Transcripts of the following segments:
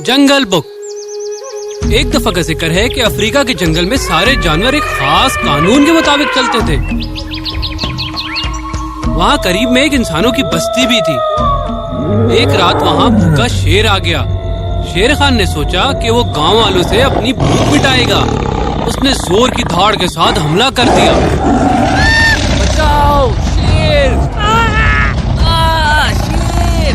जंगल book. एक दफा का जिक्र है कि अफ्रीका के जंगल में सारे जानवर एक खास कानून के मुताबिक चलते थे। वहाँ करीब में एक इंसानों की बस्ती भी थी। एक रात वहाँ भूखा शेर आ गया। शेर खान ने सोचा कि वो गांव वालों से अपनी भूख मिटाएगा। उसने जोर की धाड़ के साथ हमला कर दिया। बचाओ शेर! शेर!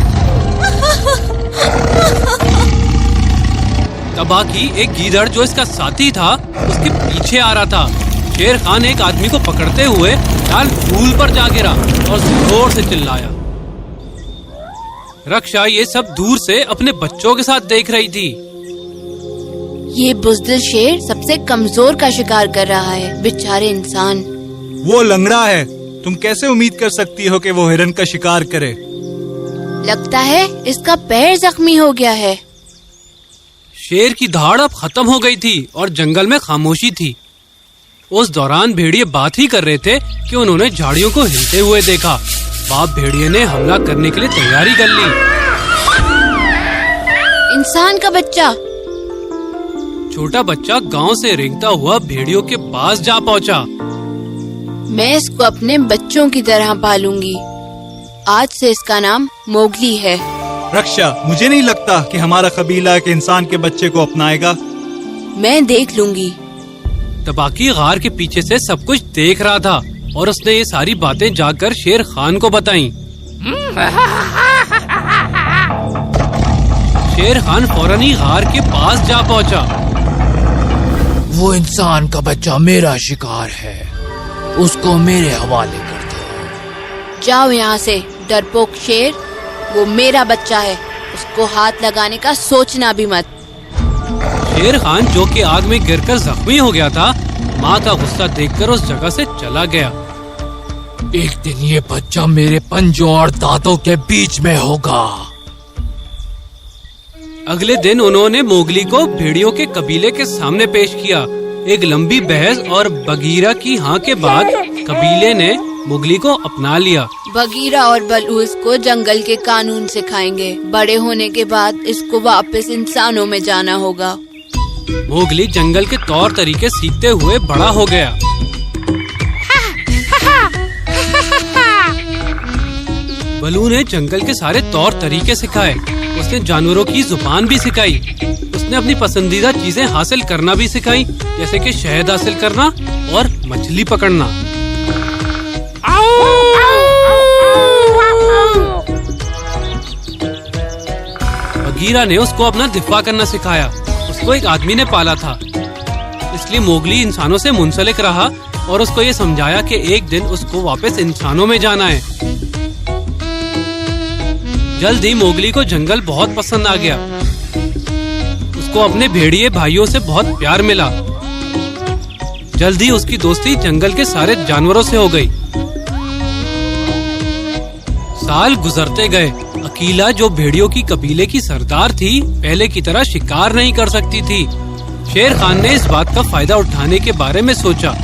तबाकी एक गीदड़ जो इसका साथी था उसके पीछे आ रहा था। शेर खान एक आदमी को पकड़ते हुए लाल फूल पर जा गिरा और जोर से चिल्लाया। रक्षा ये सब दूर से अपने बच्चों के साथ देख रही थी। ये बुज़दिल शेर सबसे कमजोर का शिकार कर रहा है, बेचारे इंसान। वो लंगड़ा है, तुम कैसे उम्मीद कर सकती हो कि वो हिरन का शिकार करे? लगता है इसका पैर जख्मी हो गया है। शेर की धाड़ अब खत्म हो गई थी और जंगल में खामोशी थी। उस दौरान भेड़िए बात ही कर रहे थे कि उन्होंने झाड़ियों को हिलते हुए देखा। बाप भेड़िए ने हमला करने के लिए तैयारी कर ली। इंसान का बच्चा! छोटा बच्चा गांव से रेंगता हुआ भेड़ियों के पास जा पहुंचा। मैं इसको अपने बच्चों की तरह पालूंगी। आज से इसका नाम मोगली है। रक्षा, मुझे नहीं लगता कि हमारा कबीला एक इंसान के बच्चे को अपनाएगा। मैं देख लूंगी। तबाकी गार के पीछे से सब कुछ देख रहा था और उसने ये सारी बातें जाकर शेर खान को बताईं। शेर खान फौरन ही गार के पास जा पहुंचा। वो इंसान का बच्चा मेरा शिकार है, उसको मेरे हवाले कर दो। जाओ यहाँ से डरपोक शेर, वो मेरा बच्चा है, उसको हाथ लगाने का सोचना भी मत। शेर खान जो कि आग में गिरकर जख्मी हो गया था, माँ का गुस्सा देखकर उस जगह से चला गया। एक दिन ये बच्चा मेरे पंजों और दांतों के बीच में होगा। अगले दिन उन्होंने मोगली को भेड़ियों के कबीले के सामने पेश किया। एक लंबी बहस और बगीरा की हाँ के बाद कबीले ने मोगली को अपना लिया। बगीरा और बलू इसको जंगल के कानून सिखाएंगे। बड़े होने के बाद इसको वापस इंसानों में जाना होगा। मोगली जंगल के तौर तरीके सीखते हुए बड़ा हो गया। बलू ने जंगल के सारे तौर तरीके सिखाए। उसने जानवरों की जुबान भी सिखाई। उसने अपनी पसंदीदा चीजें हासिल करना भी सिखाई, जैसे कि शहद हासिल करना और मछली पकड़ना। बगीरा ने उसको अपना दिफा करना सिखाया। उसको एक आदमी ने पाला था, इसलिए मोगली इंसानों से मुंसलिक रहा और उसको ये समझाया कि एक दिन उसको वापस इंसानों में जाना है। जल्द ही मोगली को जंगल बहुत पसंद आ गया। उसको अपने भेड़िए भाइयों से बहुत प्यार मिला। जल्द ही उसकी दोस्ती जंगल के सारे जानवरों से हो गई। साल गुजरते गए। अकीला जो भेड़ियों की कबीले की सरदार थी, पहले की तरह शिकार नहीं कर सकती थी। शेर खान ने इस बात का फायदा उठाने के बारे में सोचा।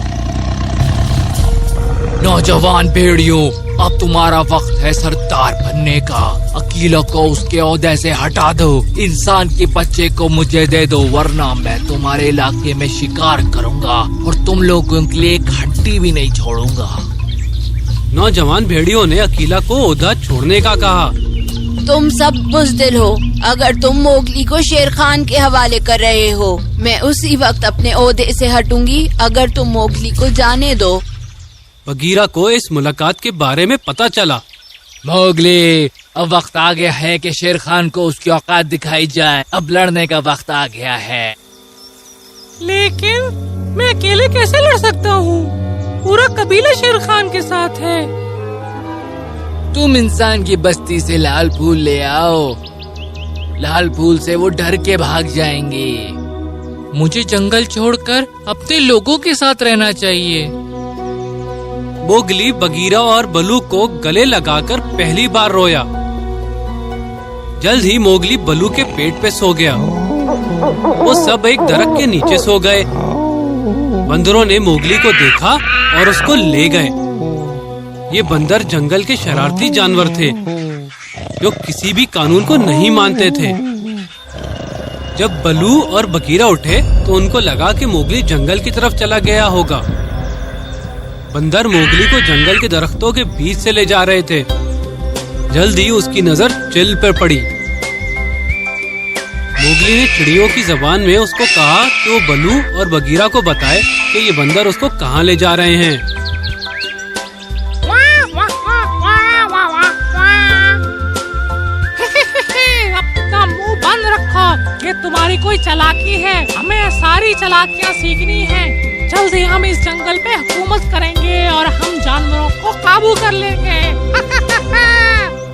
नौजवान भेड़ियों, अब तुम्हारा वक्त है सरदार बनने का। अकीला को उसके ओहदे से हटा दो। इंसान के बच्चे को मुझे दे दो, वरना मैं तुम्हारे इलाके में शिकार करूंगा और तुम लोगों के लिए एक हड्डी भी नहीं छोड़ूंगा। नौजवान भेड़ियों ने अकीला को ओहदा छोड़ने का कहा। तुम सब बुज़दिल हो। अगर तुम मोगली को शेर खान के हवाले कर रहे हो, मैं उसी वक्त अपने ओहदे से हटूंगी अगर तुम मोगली को जाने दो। बगीरा को इस मुलाकात के बारे में पता चला। मोगली, अब वक्त आ गया है कि शेर खान को उसकी औकात दिखाई जाए। अब लड़ने का वक्त आ गया है। लेकिन मैं अकेले कैसे लड़ सकता हूँ? पूरा कबीला शेर खान के साथ है। तुम इंसान की बस्ती से लाल फूल ले आओ। लाल फूल से वो डर के भाग जाएंगे। मुझे जंगल छोड़कर अपने लोगों के साथ रहना चाहिए। मोगली बगीरा और बलू को गले लगाकर पहली बार रोया। जल्द ही मोगली बलू के पेट पे सो गया। वो सब एक दरख्त के नीचे सो गए। बंदरों ने मोगली को देखा और उसको ले गए। ये बंदर जंगल के शरारती जानवर थे जो किसी भी कानून को नहीं मानते थे। जब बलू और बगीरा उठे तो उनको लगा कि मोगली जंगल की तरफ चला गया होगा। बंदर मोगली को जंगल के दरख्तों के बीच से ले जा रहे थे। जल्द ही उसकी नजर चिल पर पड़ी। मोगली ने चिड़ियों की जबान में उसको कहा कि वो बलू और बगीरा को बताए कि ये बंदर उसको कहाँ ले जा रहे हैं। अपना मुंह बंद रखो, ये तुम्हारी कोई चालाकी है। हमें सारी चालाकियाँ सीखनी है। जल्दी हम इस जंगल पे हुकूमत करेंगे और हम जानवरों को काबू कर लेंगे।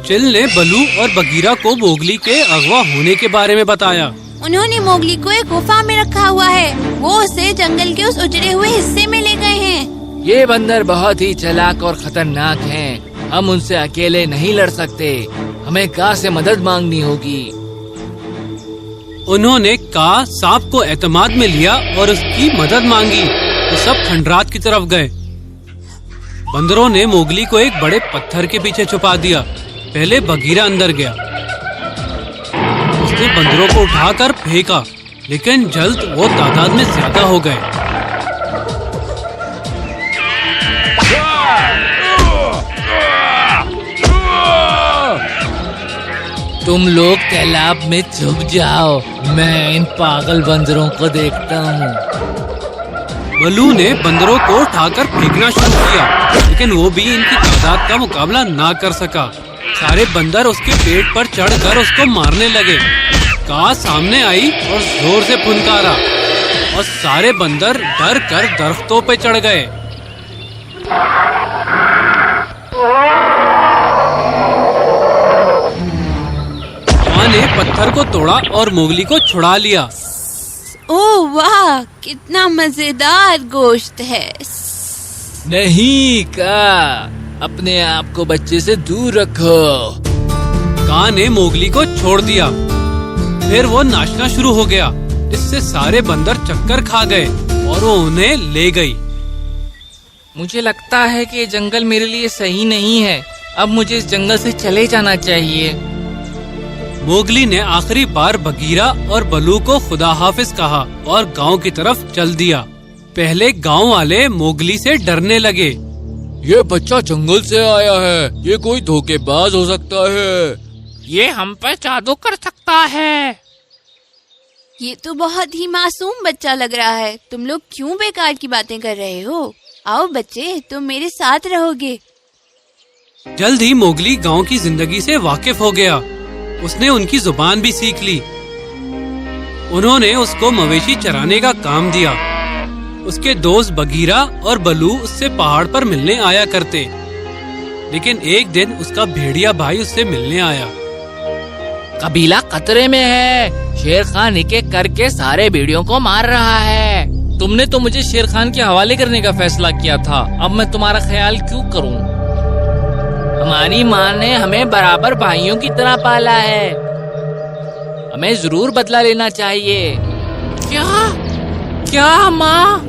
चिल ने बलू और बगीरा को मोगली के अगवा होने के बारे में बताया। उन्होंने मोगली को एक गुफा में रखा हुआ है। वो उसे जंगल के उस उजड़े हुए हिस्से में ले गए हैं। ये बंदर बहुत ही चालाक और खतरनाक हैं। हम उनसे अकेले नहीं लड़ सकते। हमें का से मदद मांगनी होगी। उन्होंने का सांप को एतमाद में लिया और उसकी मदद मांगी। तो सब खंडरात की तरफ गए। बंदरों ने मोगली को एक बड़े पत्थर के पीछे छुपा दिया। पहले बगीरा अंदर गया। उसने बंदरों को उठाकर फेंका, लेकिन जल्द वो तादाद में ज्यादा हो गए। तुम लोग तालाब में छुप जाओ, मैं इन पागल बंदरों को देखता हूँ। बलू ने बंदरों को उठाकर फेंकना शुरू किया, लेकिन वो भी इनकी तादाद का मुकाबला ना कर सका। सारे बंदर उसके पेट पर चढ़कर उसको मारने लगे। का सामने आई और जोर से फुनकारा और सारे बंदर डर कर दरख्तों पे चढ़ गए। का ने पत्थर को तोड़ा और मोगली को छुड़ा लिया। ओह वाह, कितना मजेदार गोश्त है। नहीं का, अपने आप को बच्चे से दूर रखो। का ने मोगली को छोड़ दिया। फिर वो नाचना शुरू हो गया। इससे सारे बंदर चक्कर खा गए और वो उन्हें ले गई। मुझे लगता है कि ये जंगल मेरे लिए सही नहीं है। अब मुझे इस जंगल से चले जाना चाहिए। मोगली ने आखिरी बार बगीरा और बलू को खुदा हाफिज कहा और गांव की तरफ चल दिया। पहले गांव वाले मोगली से डरने लगे। ये बच्चा जंगल से आया है, ये कोई धोखेबाज हो सकता है। ये हम पर जादू कर सकता है। ये तो बहुत ही मासूम बच्चा लग रहा है। तुम लोग क्यों बेकार की बातें कर रहे हो? आओ बच्चे, तुम मेरे साथ रहोगे। जल्द ही मोगली गांव की जिंदगी से वाकिफ हो गया। उसने उनकी जुबान भी सीख ली। उन्होंने उसको मवेशी चराने का काम दिया। उसके दोस्त बगीरा और बलू उससे पहाड़ पर मिलने आया करते, लेकिन एक दिन उसका भेड़िया भाई उससे मिलने आया। कबीला खतरे में है। शेर खान एक एक करके सारे भेड़ियों को मार रहा है। तुमने तो मुझे शेर खान के हवाले करने का फैसला किया था। अब मैं तुम्हारा ख्याल क्यों करूं? हमारी माँ ने हमें बराबर भाइयों की तरह पाला है। हमें जरूर बदला लेना चाहिए। क्या माँ?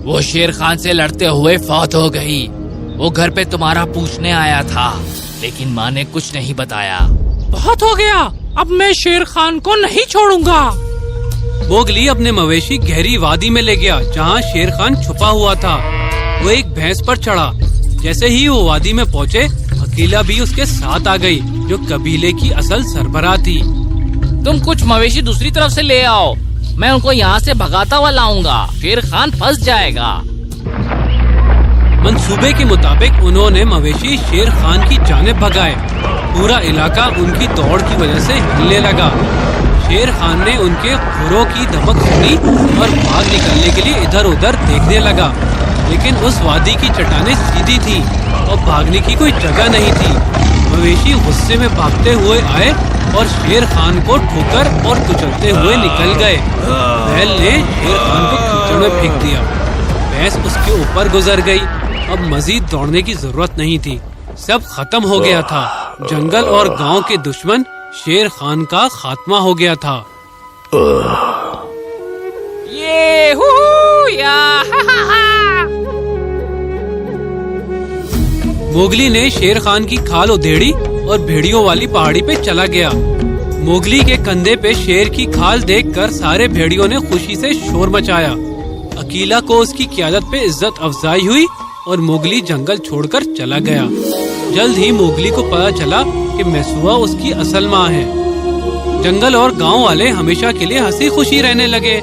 वो शेर खान से लड़ते हुए फौत हो गई। वो घर पे तुम्हारा पूछने आया था, लेकिन माँ ने कुछ नहीं बताया। बहुत हो गया, अब मैं शेर खान को नहीं छोड़ूंगा। मोगली अपने मवेशी गहरी वादी में ले गया जहाँ शेर खान छुपा हुआ था। वो एक भैंस पर चढ़ा। जैसे ही वो वादी में पहुँचे, अकीला भी उसके साथ आ गई, जो कबीले की असल सरबराह थी। तुम कुछ मवेशी दूसरी तरफ से ले आओ, मैं उनको यहाँ से भगाता हुआ लाऊंगा। शेर खान फंस जाएगा। मंसूबे के मुताबिक उन्होंने मवेशी शेर खान की जानिब भगाए। पूरा इलाका उनकी दौड़ की वजह से हिलने लगा। शेर खान ने उनके खुरों की धमक सुनी और भाग निकलने के लिए इधर उधर देखने लगा, लेकिन उस वादी की चट्टानें सीधी थी और भागने की कोई जगह नहीं थी। मवेशी गुस्से में भागते हुए आए और शेर खान को ठोकर और कुचलते हुए निकल गए। बैल ने शेर खान को कीचड़ में फेंक दिया। भैंस उसके ऊपर गुजर गई। अब मजीद दौड़ने की जरूरत नहीं थी। सब खत्म हो गया था। जंगल और गांव के दुश्मन शेर खान का खात्मा हो गया था। ये हू या हा हा हा। मोगली ने शेर खान की खाल उधेड़ी और भेड़ियों वाली पहाड़ी पे चला गया। मोगली के कंधे पे शेर की खाल देखकर सारे भेड़ियों ने खुशी से शोर मचाया। अकीला को उसकी क़ियादत पे इज्जत अफजाई हुई और मोगली जंगल छोड़कर चला गया। जल्द ही मोगली को पता चला कि मेसुआ उसकी असल माँ है। जंगल और गांव वाले हमेशा के लिए हंसी खुशी रहने लगे।